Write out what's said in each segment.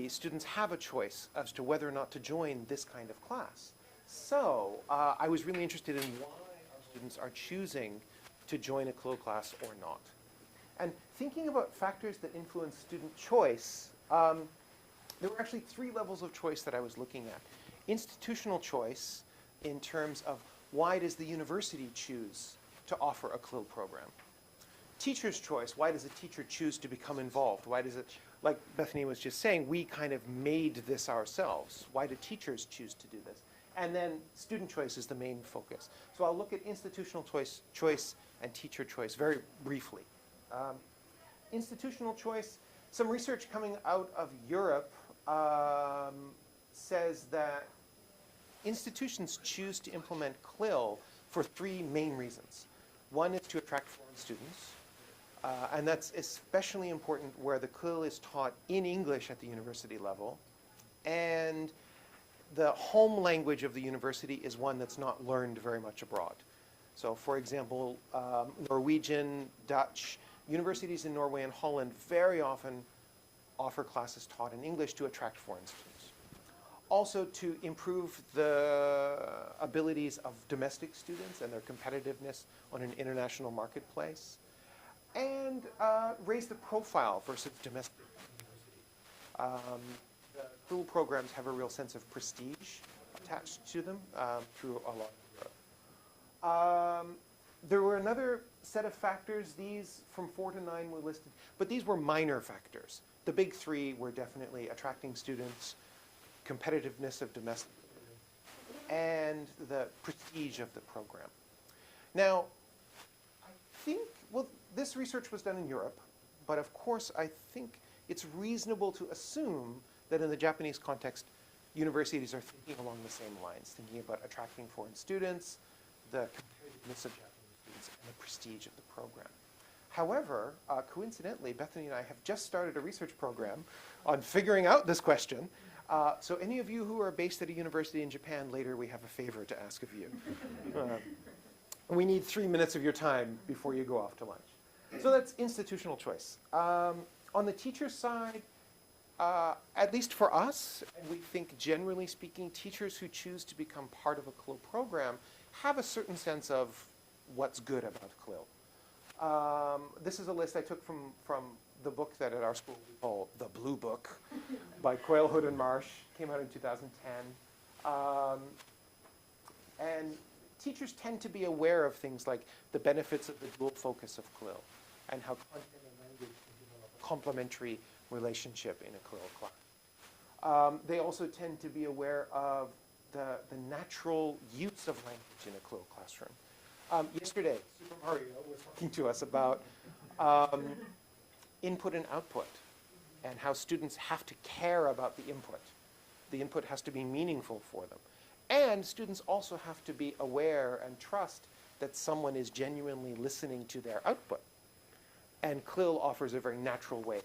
students have a choice as to whether or not to join this kind of class. So I was really interested in why our students are choosing to join a CLIL class or not. And thinking about factors that influence student choice, there were actually 3 levels of choice that I was looking at. Institutional choice in terms of why does the university choose to offer a CLIL program? Teacher's choice, why does a teacher choose to become involved? Why does it, like Bethany was just saying, we kind of made this ourselves. Why do teachers choose to do this? And then student choice is the main focus. So I'll look at institutional choice and teacher choice very briefly. Institutional choice, some research coming out of Europe says that institutions choose to implement CLIL for 3 main reasons. One is to attract foreign students, and that's especially important where the CLIL is taught in English at the university level, and the home language of the university is one that's not learned very much abroad. So for example, Norwegian, Dutch, universities in Norway and Holland very often offer classes taught in English to attract foreign students. Also to improve the abilities of domestic students and their competitiveness on an international marketplace, and raise the profile versus domestic university. The CLIL programs have a real sense of prestige attached to them through a lot of Europe. There were another set of factors. These from 4 to 9 were listed, but these were minor factors. The big 3 were definitely attracting students, competitiveness of domestic, and the prestige of the program. Now, I think, well, this research was done in Europe, but of course I think it's reasonable to assume that in the Japanese context, universities are thinking along the same lines, thinking about attracting foreign students, the competitiveness of Japanese students, and the prestige of the program. However, coincidentally, Bethany and I have just started a research program on figuring out this question. So any of you who are based at a university in Japan, later we have a favor to ask of you. We need 3 minutes of your time before you go off to lunch. So that's institutional choice. On the teacher side, at least for us, and we think generally speaking, teachers who choose to become part of a CLIL program have a certain sense of what's good about CLIL. This is a list I took from the book that at our school we call The Blue Book by Quayle, Hood, and Marsh. Came out in 2010. And teachers tend to be aware of things like the benefits of the dual focus of CLIL and how content and language can develop a complementary relationship in a CLIL class. They also tend to be aware of the natural use of language in a CLIL classroom. Yesterday, Super Mario was talking to us about input and output and how students have to care about the input. The input has to be meaningful for them. And students also have to be aware and trust that someone is genuinely listening to their output. And CLIL offers a very natural way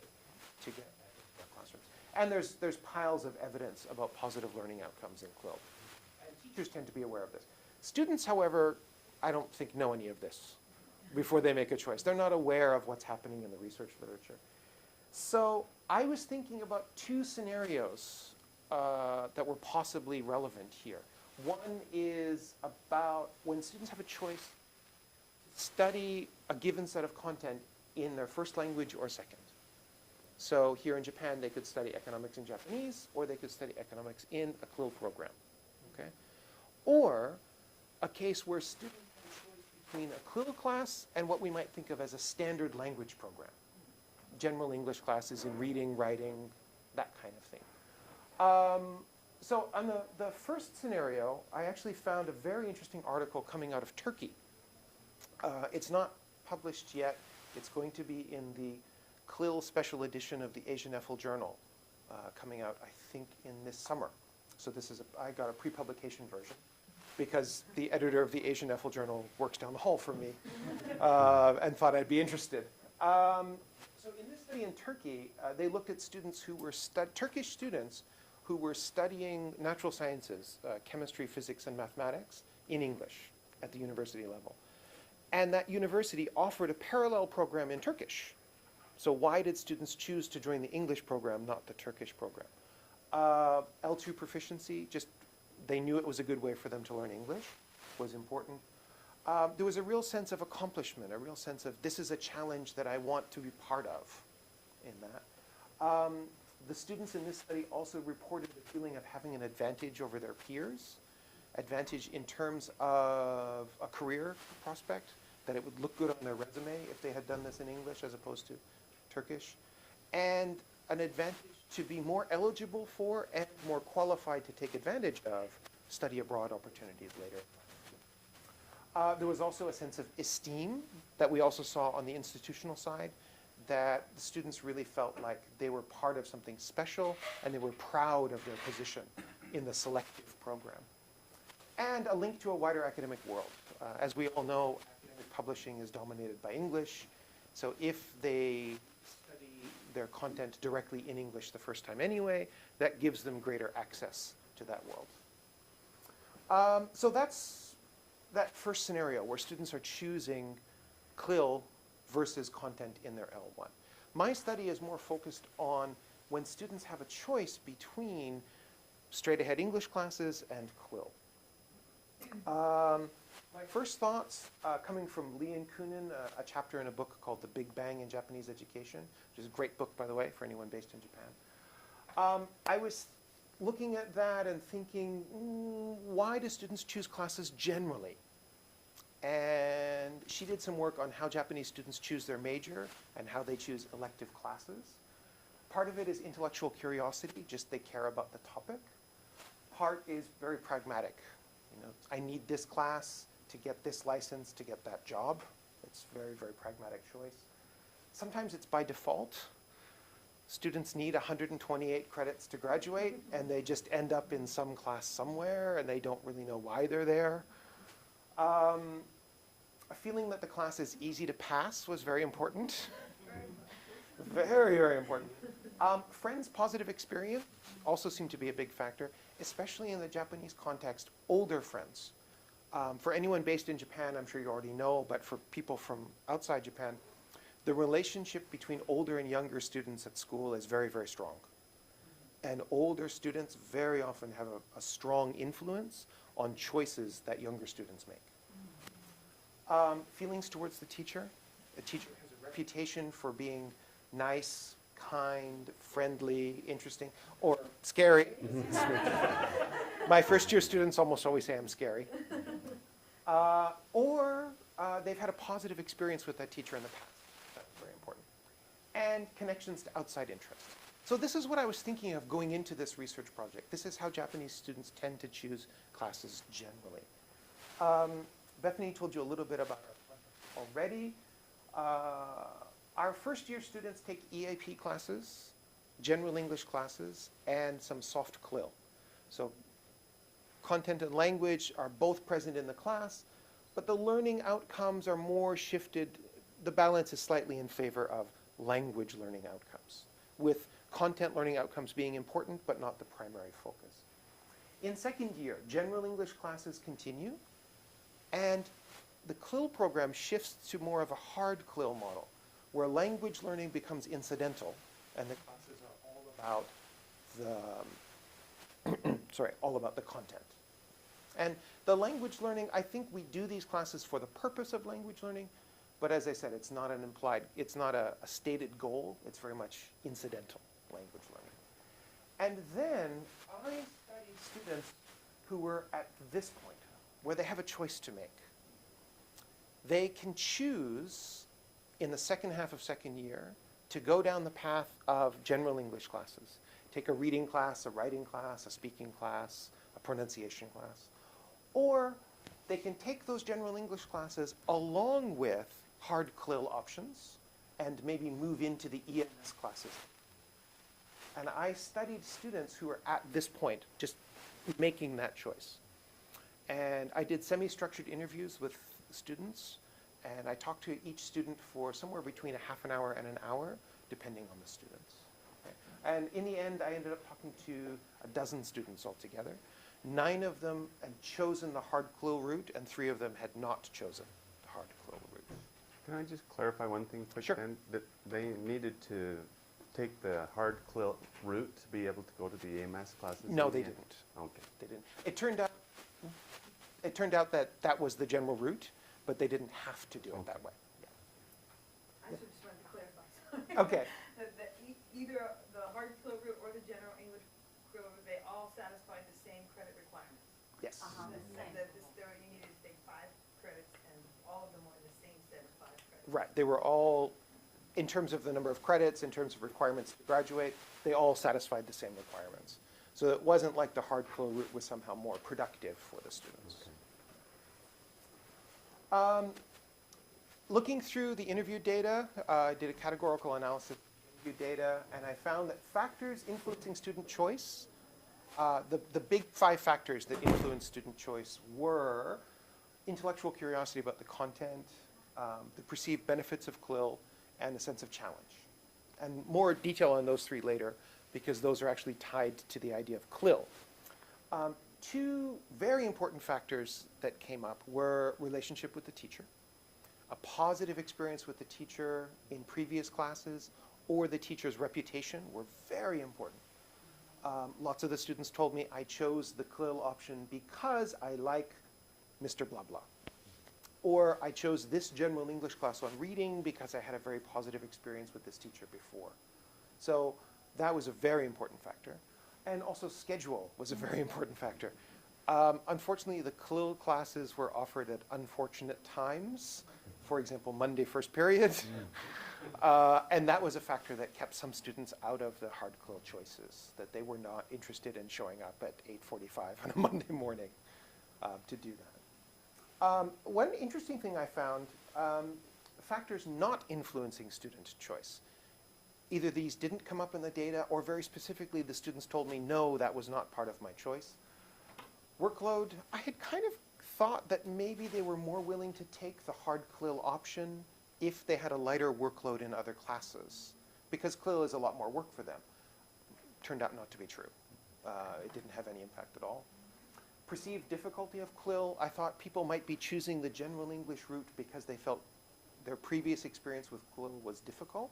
to get that in their classrooms. And there's piles of evidence about positive learning outcomes in CLIL. And teachers tend to be aware of this. Students, however, I don't think know any of this before they make a choice. They're not aware of what's happening in the research literature. So I was thinking about 2 scenarios that were possibly relevant here. One is about when students have a choice to study a given set of content in their first language or second. So here in Japan, they could study economics in Japanese, or they could study economics in a CLIL program. Okay? Or a case where students have a choice between a CLIL class and what we might think of as a standard language program. General English classes in reading, writing, that kind of thing. So on the first scenario, I actually found a very interesting article coming out of Turkey. It's not published yet. It's going to be in the CLIL special edition of the Asian EFL Journal, coming out, I think, in this summer. So this is I got a pre-publication version because the editor of the Asian EFL Journal works down the hall from me and thought I'd be interested. So in this study in Turkey, they looked at students who were Turkish students who were studying natural sciences, chemistry, physics, and mathematics in English at the university level. And that university offered a parallel program in Turkish So why did students choose to join the English program, not the Turkish program? L2 proficiency, just they knew it was a good way for them to learn English, was important. There was a real sense of accomplishment, a real sense of this is a challenge that I want to be part of in that. The students in this study also reported the feeling of having an advantage over their peers, advantage in terms of a career prospect, that it would look good on their resume if they had done this in English as opposed to Turkish, and an advantage to be more eligible for and more qualified to take advantage of study abroad opportunities later. There was also a sense of esteem that we also saw on the institutional side, that the students really felt like they were part of something special and they were proud of their position in the selective program. And a link to a wider academic world. As we all know, academic publishing is dominated by English, so if they study their content directly in English the first time anyway, that gives them greater access to that world. So that's that first scenario where students are choosing CLIL versus content in their L1. My study is more focused on when students have a choice between straight-ahead English classes and CLIL. My first thoughts, coming from Lee and Kunin, a chapter in a book called The Big Bang in Japanese Education, which is a great book, by the way, for anyone based in Japan. I was looking at that and thinking, why do students choose classes generally? And she did some work on how Japanese students choose their major and how they choose elective classes. Part of it is intellectual curiosity, just they care about the topic. Part is very pragmatic. You know, I need this class to get this license to get that job. It's a very, very pragmatic choice. Sometimes it's by default. Students need 128 credits to graduate, and they just end up in some class somewhere, and they don't really know why they're there. A feeling that the class is easy to pass was very important. Very, very important. Friends' positive experience also seemed to be a big factor, especially in the Japanese context, older friends. For anyone based in Japan, I'm sure you already know, but for people from outside Japan, the relationship between older and younger students at school is very, very strong. And older students very often have a strong influence on choices that younger students make. Feelings towards the teacher. A teacher has a reputation for being nice, kind, friendly, interesting, or scary. My first-year students almost always say I'm scary. Or they've had a positive experience with that teacher in the past. That's very important. And connections to outside interests. So this is what I was thinking of going into this research project. This is how Japanese students tend to choose classes generally. Bethany told you a little bit about it already. Our first-year students take EAP classes, general English classes, and some soft CLIL. So content and language are both present in the class, but the learning outcomes are more shifted. The balance is slightly in favor of language learning outcomes, with content learning outcomes being important, but not the primary focus. In second year, general English classes continue, and the CLIL program shifts to more of a hard CLIL model, where language learning becomes incidental, and the classes are all about all about the content. And the language learning, I think we do these classes for the purpose of language learning, but as I said, it's not an implied, it's not a stated goal, it's very much incidental language learning. And then I studied students who were at this point, where they have a choice to make. They can choose in the second half of second year to go down the path of general English classes. Take a reading class, a writing class, a speaking class, a pronunciation class. Or they can take those general English classes along with hard CLIL options and maybe move into the EMS classes. And I studied students who were at this point, just making that choice. And I did semi-structured interviews with students, and I talked to each student for somewhere between a half an hour and an hour, depending on the students. Okay. And in the end, I ended up talking to a dozen students altogether. 9 of them had chosen the hard CLIL route, and 3 of them had not chosen the hard CLIL route. Can I just clarify one thing quick Sure. then? That they needed to take the hard CLIL route to be able to go to the AMS classes? No, in they the end? didn't. Okay. They didn't. It turned out that that was the general route, but they didn't have to do it that way. I just wanted to clarify, sorry. Okay. That either the hard CLIL route or the general English CLIL route, they all satisfied the same credit requirements. Yes. You needed to take 5 credits, and all of them were in the same set of 5 credits. Right. They were all, in terms of the number of credits, in terms of requirements to graduate, they all satisfied the same requirements. So it wasn't like the hard CLIL route was somehow more productive for the students. Looking through the interview data, I did a categorical analysis of interview data, and I found that factors influencing student choice, the big 5 factors that influence student choice were intellectual curiosity about the content, the perceived benefits of CLIL, and a sense of challenge. And more detail on those 3 later, because those are actually tied to the idea of CLIL. 2 very important factors that came up were relationship with the teacher, a positive experience with the teacher in previous classes, or the teacher's reputation were very important. Lots of the students told me I chose the CLIL option because I like Mr. Blah Blah. Or I chose this general English class on reading because I had a very positive experience with this teacher before. So that was a very important factor. And also schedule was a very important factor. Unfortunately, the CLIL classes were offered at unfortunate times. For example, Monday first period. And that was a factor that kept some students out of the hard CLIL choices, that they were not interested in showing up at 8:45 on a Monday morning to do that. One interesting thing I found, factors not influencing student choice. Either these didn't come up in the data, or very specifically, the students told me, no, that was not part of my choice. Workload, I had kind of thought that maybe they were more willing to take the hard CLIL option if they had a lighter workload in other classes, because CLIL is a lot more work for them. Turned out not to be true. It didn't have any impact at all. Perceived difficulty of CLIL, I thought people might be choosing the general English route because they felt their previous experience with CLIL was difficult.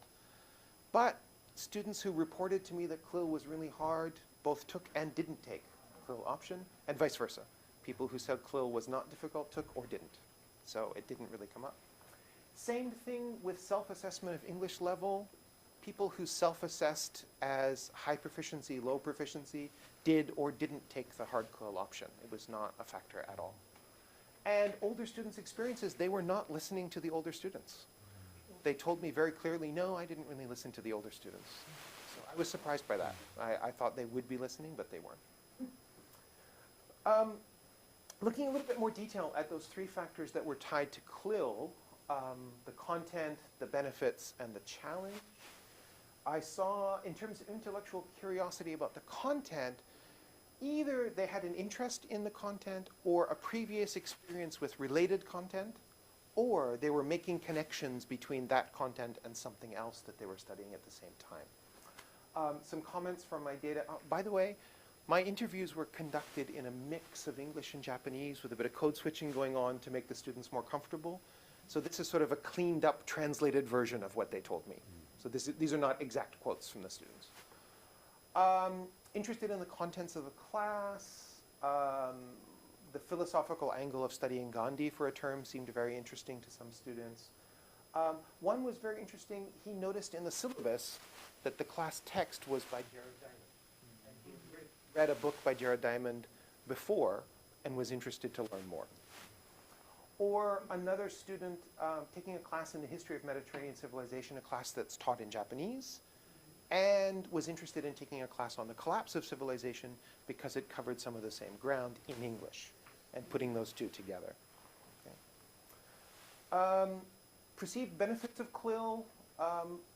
But students who reported to me that CLIL was really hard both took and didn't take CLIL option, and vice versa. People who said CLIL was not difficult took or didn't. So it didn't really come up. Same thing with self-assessment of English level. People who self-assessed as high proficiency, low proficiency, did or didn't take the hard CLIL option. It was not a factor at all. And older students' experiences, they were not listening to the older students. They told me very clearly, no, I didn't really listen to the older students. So I was surprised by that. I thought they would be listening, but they weren't. Looking a little bit more detail at those 3 factors that were tied to CLIL, the content, the benefits, and the challenge, I saw, in terms of intellectual curiosity about the content, either they had an interest in the content or a previous experience with related content, or they were making connections between that content and something else that they were studying at the same time. Some comments from my data. By the way, my interviews were conducted in a mix of English and Japanese with a bit of code switching going on to make the students more comfortable. So this is sort of a cleaned up, translated version of what they told me. So these are not exact quotes from the students. Interested in the contents of the class. The philosophical angle of studying Gandhi for a term seemed very interesting to some students. One was very interesting. He noticed in the syllabus that the class text was by Jared Diamond. And he read a book by Jared Diamond before and was interested to learn more. Or another student taking a class in the history of Mediterranean civilization, a class that's taught in Japanese, and was interested in taking a class on the collapse of civilization because it covered some of the same ground in English, and putting those 2 together. Okay. Perceived benefits of CLIL,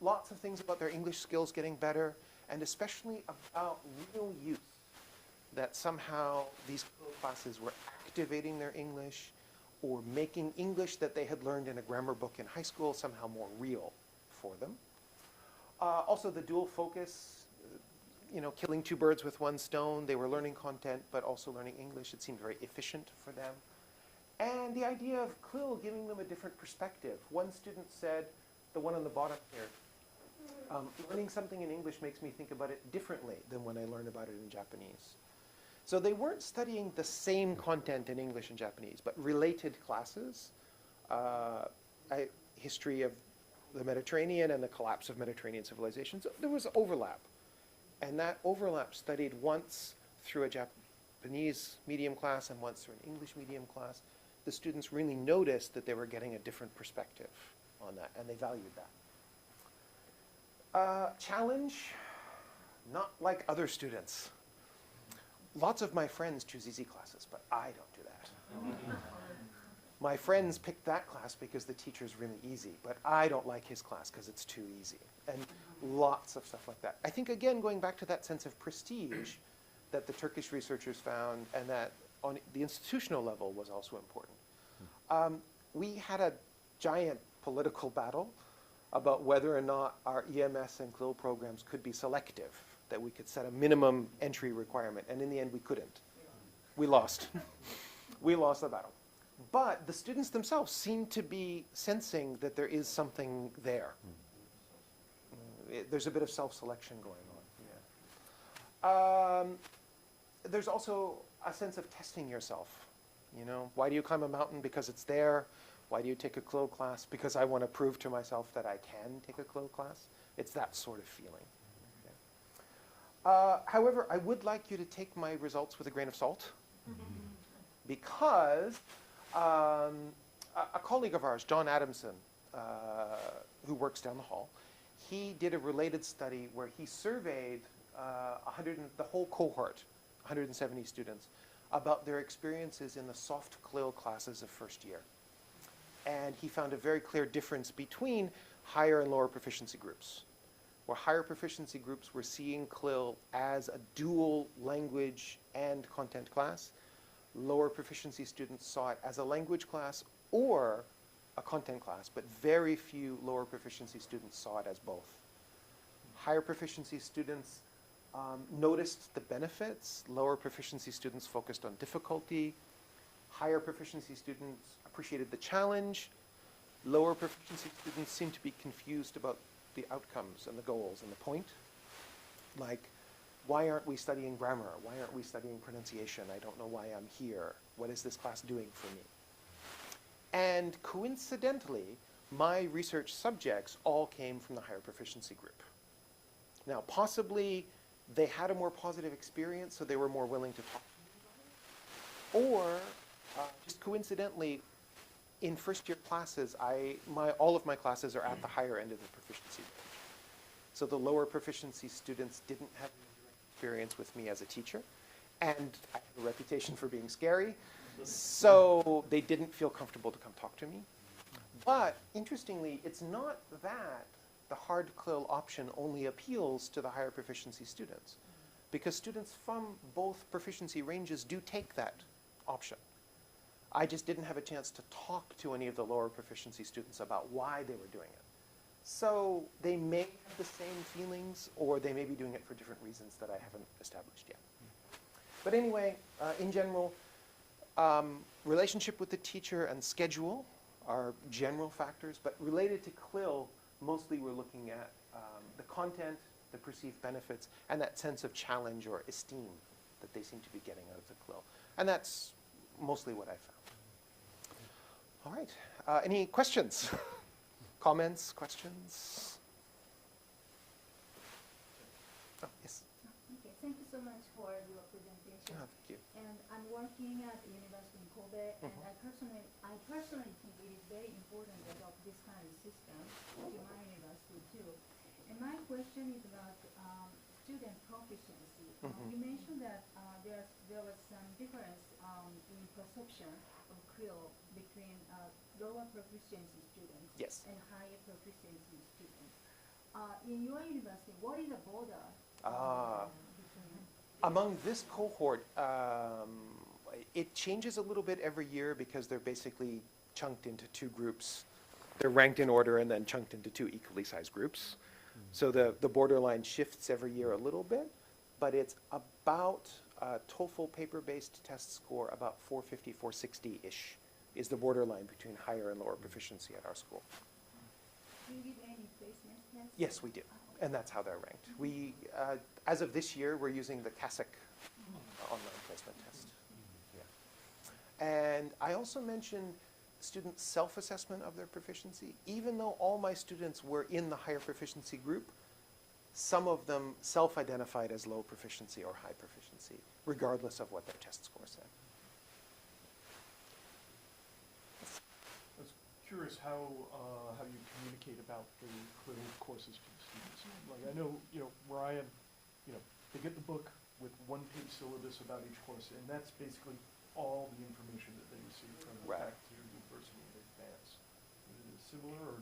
lots of things about their English skills getting better, and especially about real use, that somehow these CLIL classes were activating their English or making English that they had learned in a grammar book in high school somehow more real for them. Also the dual focus, killing 2 birds with 1 stone. They were learning content, but also learning English. It seemed very efficient for them. And the idea of CLIL giving them a different perspective. One student said, the one on the bottom here, learning something in English makes me think about it differently than when I learn about it in Japanese. So they weren't studying the same content in English and Japanese, but related classes, history of the Mediterranean and the collapse of Mediterranean civilizations. There was overlap. And that overlap studied once through a Japanese medium class and once through an English medium class. The students really noticed that they were getting a different perspective on that, and they valued that. Challenge, not like other students. Lots of my friends choose easy classes, but I don't do that. My friends picked that class because the teacher's really easy, but I don't like his class because it's too easy. And lots of stuff like that. I think, again, going back to that sense of prestige that the Turkish researchers found and that on the institutional level was also important. We had a giant political battle about whether or not our EMS and CLIL programs could be selective, that we could set a minimum entry requirement, and in the end we couldn't. We lost. We lost the battle. But the students themselves seem to be sensing that there is something there. There's a bit of self-selection going on. Yeah. There's also a sense of testing yourself. You know, why do you climb a mountain? Because it's there. Why do you take a CLIL class? Because I want to prove to myself that I can take a CLIL class. It's that sort of feeling. Okay. However, I would like you to take my results with a grain of salt, because a colleague of ours, John Adamson, who works down the hall, he did a related study where he surveyed the whole cohort, 170 students, about their experiences in the soft CLIL classes of first year. And he found a very clear difference between higher and lower proficiency groups, where higher proficiency groups were seeing CLIL as a dual language and content class. Lower proficiency students saw it as a language class or a content class, but very few lower proficiency students saw it as both. Higher proficiency students noticed the benefits. Lower proficiency students focused on difficulty. Higher proficiency students appreciated the challenge. Lower proficiency students seemed to be confused about the outcomes and the goals and the point. Like, why aren't we studying grammar? Why aren't we studying pronunciation? I don't know why I'm here. What is this class doing for me? And coincidentally, my research subjects all came from the higher proficiency group. Now, possibly they had a more positive experience, so they were more willing to talk to me. Or, just coincidentally, in first year classes, all of my classes are at the higher end of the proficiency range. So the lower proficiency students didn't have experience with me as a teacher, and I have a reputation for being scary, so they didn't feel comfortable to come talk to me. But interestingly, it's not that the hard CLIL option only appeals to the higher proficiency students, because students from both proficiency ranges do take that option. I just didn't have a chance to talk to any of the lower proficiency students about why they were doing it. So they may have the same feelings, or they may be doing it for different reasons that I haven't established yet. But anyway, in general, relationship with the teacher and schedule are general factors, but related to CLIL, mostly we're looking at the content, the perceived benefits, and that sense of challenge or esteem that they seem to be getting out of the CLIL. And that's mostly what I found. All right, any questions? Comments, questions? Oh, yes. Okay, thank you so much for your presentation. Oh, thank you. And I'm working at the university in Kobe, and I personally think it is very important to adopt this kind of system to my university too. And my question is about student proficiency. You mentioned that there was some difference in perception of CLIL between lower proficiency students Yes. and higher proficiency students. In your university, what is the border between? Among this cohort, it changes a little bit every year because they're basically chunked into two groups. They're ranked in order and then chunked into two equally sized groups. So the borderline shifts every year a little bit, but it's about TOEFL paper-based test score about 450, 460-ish is the borderline between higher and lower proficiency at our school. Do you give any placement tests? Yes, we do, and that's how they're ranked. We, as of this year, we're using the CASIC online placement test. Yeah. And I also mentioned student self-assessment of their proficiency. Even though all my students were in the higher proficiency group, some of them self-identified as low proficiency or high proficiency, regardless of what their test score said. I was curious how you communicate about the CLIL courses to the students. Like I know, where I am, they get the book with one-page syllabus about each course, and that's basically all the information that they receive from the Right. faculty or university in advance. Is it similar, or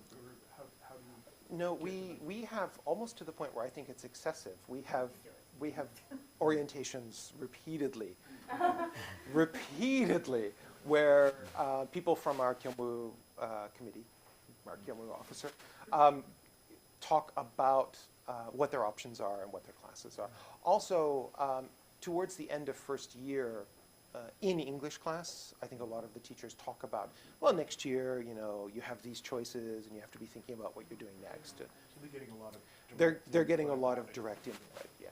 how do you? No, we have almost to the point where I think it's excessive. We have orientations repeatedly, where people from our Kyomu committee, our Kyomu officer, talk about what their options are and what their classes are. Also, towards the end of first year, in English class, I think a lot of the teachers talk about, well, next year, you have these choices and you have to be thinking about what you're doing next. So they're getting a lot of. They're getting a lot of direct input, yeah.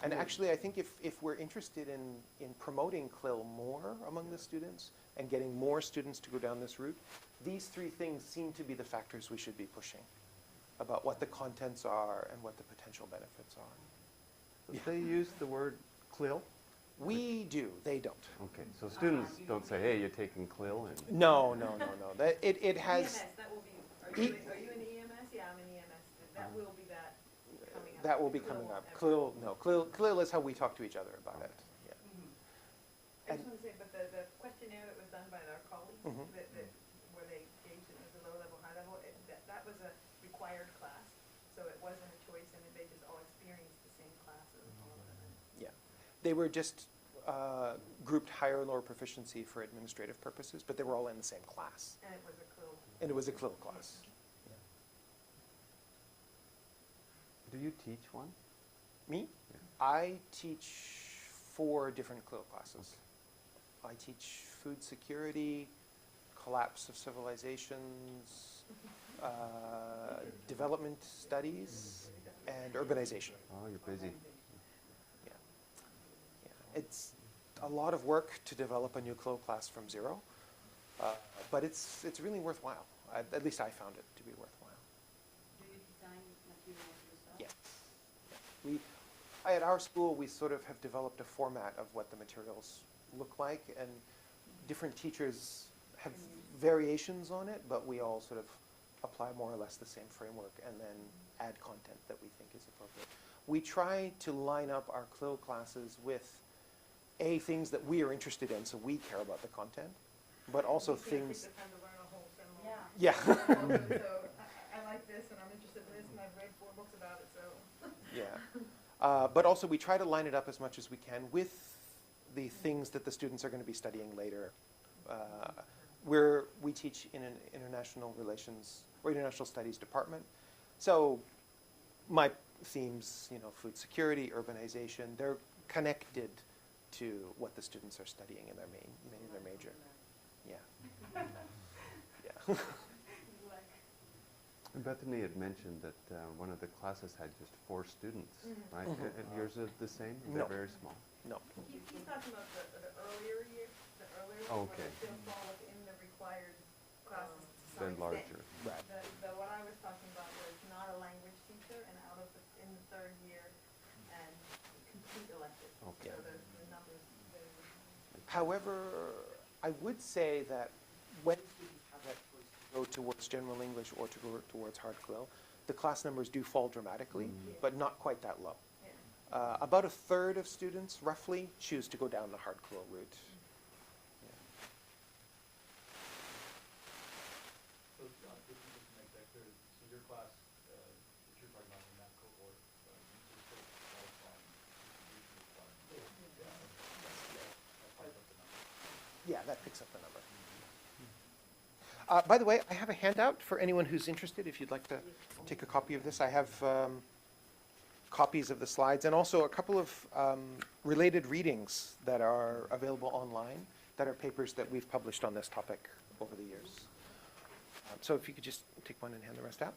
And actually, I think if we're interested in promoting CLIL more among the students and getting more students to go down this route, these three things seem to be the factors we should be pushing about what the contents are and what the potential benefits are. Do they use the word CLIL? We do, they don't. Okay, so students don't say, hey, you're taking CLIL, and No. It has, EMS, that will be, are you in EMS? Yeah, I'm in EMS. That will be that coming up. that will be coming up. CLIL is how we talk to each other about it, yeah. I just want to say, but the questionnaire that was done by our colleagues, Mhm. where they gauged it as a low level, high level, that was a required class, so it wasn't a choice, and they just all experienced the same classes all of them. Yeah, they were just grouped higher and lower proficiency for administrative purposes, but they were all in the same class. And it was a CLIL. And it was a CLIL class. do you teach one? Me? Yeah. I teach 4 different CLIL classes. I teach food security, collapse of civilizations, development studies, and urbanization. Oh, you're busy. Yeah. It's a lot of work to develop a new CLIL class from zero, but it's really worthwhile. At least I found it to be worthwhile. Do you design materials yourself? Yes. At our school, we sort of have developed a format of what the materials look like, and different teachers have variations on it, but we all sort of apply more or less the same framework and then add content that we think is appropriate. We try to line up our CLIL classes with things that we are interested in, so we care about the content, but also You can't things. take the time to learn a whole seminar. Yeah. Yeah. So I like this, and I'm interested in this, and I've read 4 books about it, so. Yeah. But also we try to line it up as much as we can with the things that the students are going to be studying later. We teach in an international relations or international studies department. So my themes, food security, urbanization, they're connected to what the students are studying in their major. Yeah. Yeah. Bethany had mentioned that one of the classes had just 4 students, right? Mhm. And yours is the same? Is No. that very small? No. He's talking about the earlier year, Okay. where they still fall within the required classes to some Then extent. larger. Right. What I was talking about was not a language teacher, and in the 3rd year, and complete elective. Okay. So the numbers. However, I would say that when students have that choice to go towards general English or to go towards hard CLIL, the class numbers do fall dramatically, but not quite that low. Yeah. About a third of students, roughly, choose to go down the hard CLIL route. So, just to make that clear, so your class, that you're talking about in that cohort, you just take all from distribution requirements. Yeah, that picks up the number. By the way, I have a handout for anyone who's interested, if you'd like to take a copy of this. I have copies of the slides and also a couple of related readings that are available online that are papers that we've published on this topic over the years. So if you could just take one and hand the rest out.